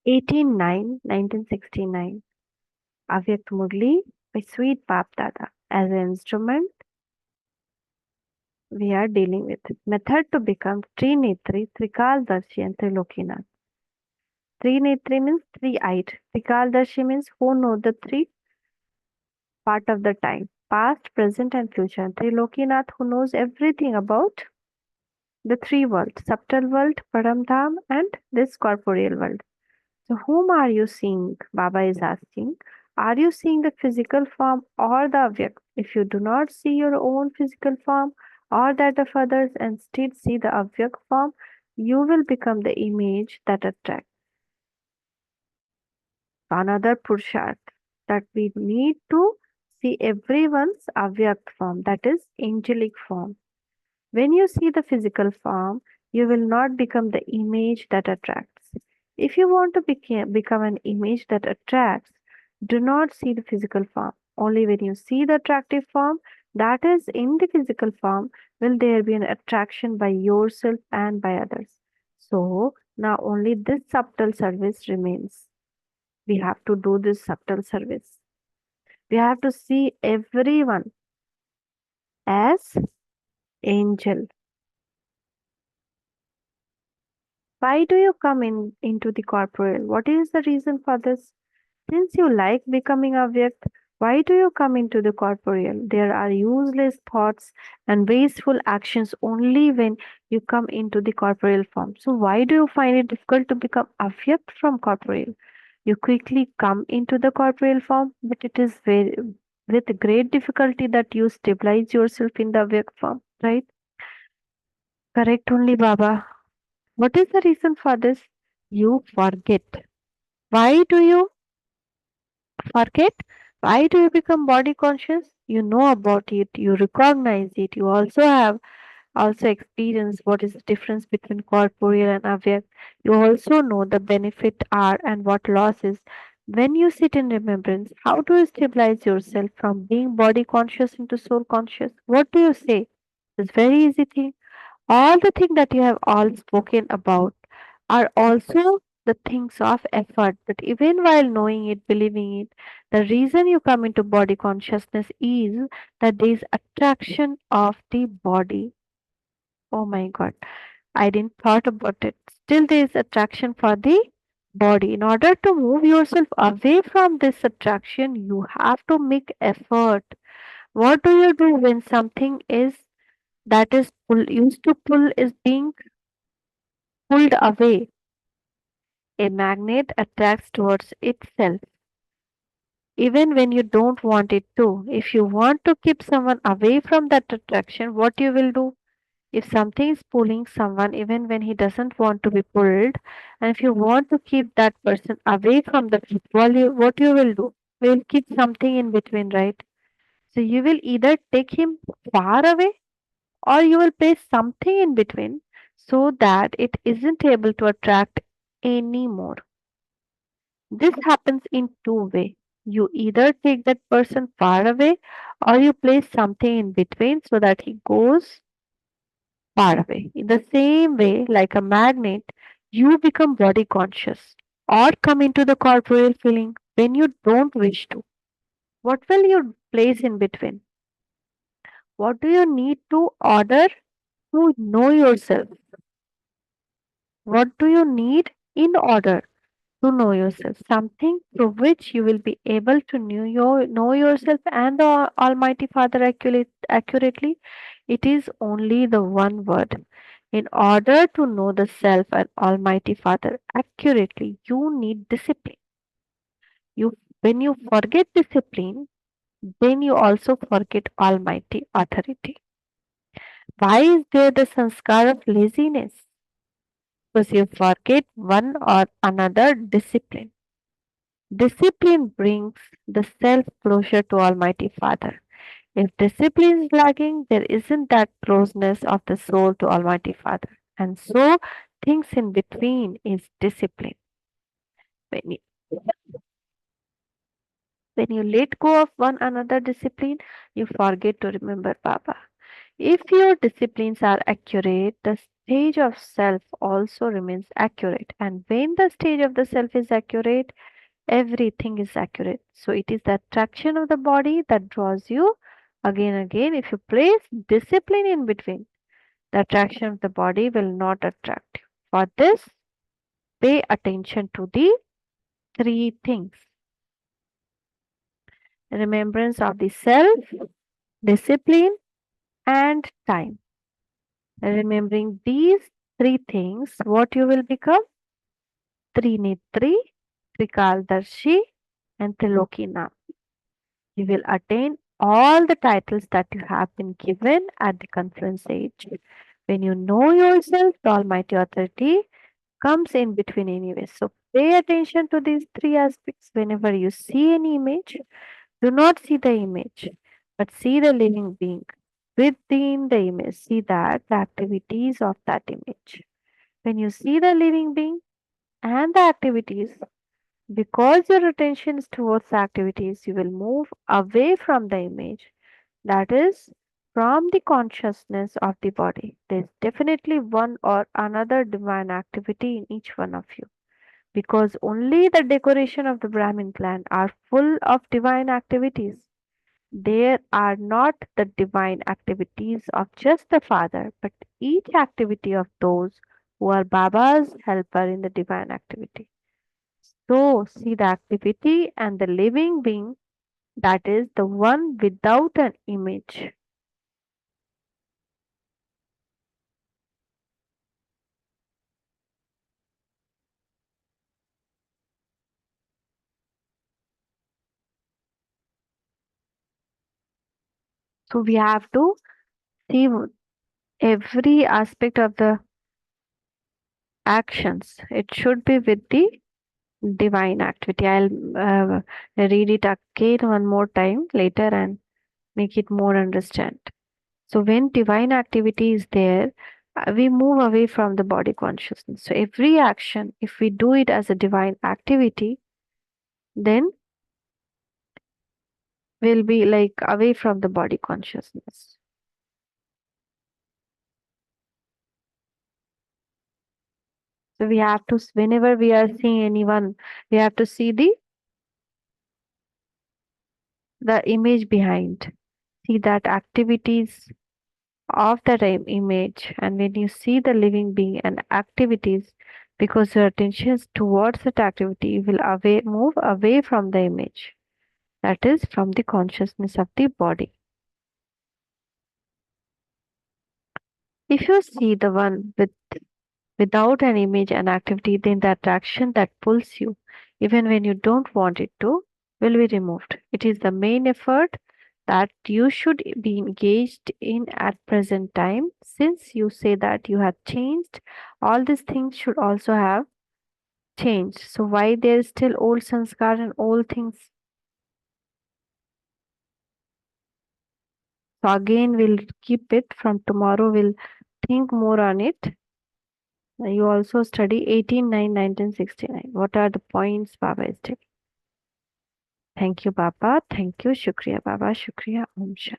18/9, 1969. Avyakt Murli by Sweet Bap Dada. As an instrument, we are dealing with method to become Trinetri, Trikaldarshi and Trilokinath. Trinetri means three-eyed. Trikaldarshi means who know the three part of the time, past, present and future. And Trilokinath who knows everything about the three worlds, subtle world, Paramdham and this corporeal world. So, whom are you seeing? Baba is asking. Are you seeing the physical form or the Avyakt? If you do not see your own physical form or that of others and instead see the Avyakt form, you will become the image that attracts. Another Purusharth that we need to see everyone's Avyakt form, that is angelic form. When you see the physical form, you will not become the image that attracts. If you want to become an image that attracts, do not see the physical form. Only when you see the attractive form, that is in the physical form, will there be an attraction by yourself and by others. So now only this subtle service remains. We have to do this subtle service. We have to see everyone as angel. Why do you come into the corporeal? What is the reason for this? Since you like becoming Avyakt, why do you come into the corporeal? There are useless thoughts and wasteful actions only when you come into the corporeal form. So why do you find it difficult to become Avyakt from corporeal? You quickly come into the corporeal form, but it is very with great difficulty that you stabilize yourself in the Avyakt form, right? Correct only, Baba. What is the reason for this? You forget. Why do you forget? Why do you become body conscious? You know about it, you recognize it, you also have also experienced what is the difference between corporeal and avyakt. You also know the benefit are and what loss is. When you sit in remembrance, how do you stabilize yourself from being body conscious into soul conscious? What do you say? It's very easy thing. All the things that you have all spoken about are also the things of effort. But even while knowing it, believing it, the reason you come into body consciousness is that there is attraction of the body. Oh my God, I didn't thought about it. Still, there is attraction for the body. In order to move yourself away from this attraction, you have to make effort. What do you do when something is that is used to pull is being pulled away? A magnet attracts towards itself, even when you don't want it to. If you want to keep someone away from that attraction, what you will do? If something is pulling someone, even when he doesn't want to be pulled, and if you want to keep that person away from the people, what you will do? You will keep something in between, right? So you will either take him far away or you will place something in between so that it isn't able to attract anymore. This happens in two ways. You either take that person far away or you place something in between so that he goes far away. In the same way, like a magnet, you become body conscious or come into the corporeal feeling when you don't wish to. What will you place in between? What do you need to order to know yourself? What do you need in order to know yourself? Something through which you will be able to know yourself and the Almighty Father accurately. It is only the one word. In order to know the self and Almighty Father accurately, you need discipline. You when you forget discipline, then you also forget Almighty authority. Why is there the sanskar of laziness? Because you forget one or another discipline. Discipline brings the self closer to Almighty Father. If discipline is lacking, there isn't that closeness of the soul to Almighty Father. And so, things in between is discipline. When you, when you let go of one another discipline, you forget to remember Baba. If your disciplines are accurate, the stage of self also remains accurate. And when the stage of the self is accurate, everything is accurate. So it is the attraction of the body that draws you again and again. If you place discipline in between, the attraction of the body will not attract you. For this, pay attention to the three things: remembrance of the self, discipline, and time. Remembering these three things, what you will become? Trinetri, Trikaldarshi, and Trilokinath. You will attain all the titles that you have been given at the conference age. When you know yourself, the Almighty Authority comes in between anyway. So pay attention to these three aspects. Whenever you see an image, do not see the image, but see the living being within the image. See that the activities of that image. When you see the living being and the activities, because your attention is towards the activities, you will move away from the image, that is, from the consciousness of the body. There is definitely one or another divine activity in each one of you, because only the decoration of the Brahmin clan are full of divine activities. There are not the divine activities of just the father, but each activity of those who are Baba's helper in the divine activity. So, see the activity and the living being, that is the one without an image. So, we have to see every aspect of the actions. It should be with the divine activity. I'll read it again one more time later and make it more understand. So, when divine activity is there, we move away from the body consciousness. So, every action, if we do it as a divine activity, then will be like away from the body consciousness. So we have to, whenever we are seeing anyone, we have to see the image behind. See that activities of that image, and when you see the living being and activities, because your attention is towards that activity, you will move away from the image. That is from the consciousness of the body. If you see the one without an image and activity, then the attraction that pulls you, even when you don't want it to, will be removed. It is the main effort that you should be engaged in at present time. Since you say that you have changed, all these things should also have changed. So why there is still old sanskar and old things? So again, we'll keep it from tomorrow. We'll think more on it. You also study 18/9/1969. What are the points Baba is taking? Thank you, Baba. Thank you. Shukriya, Baba. Shukriya. Om Shanti.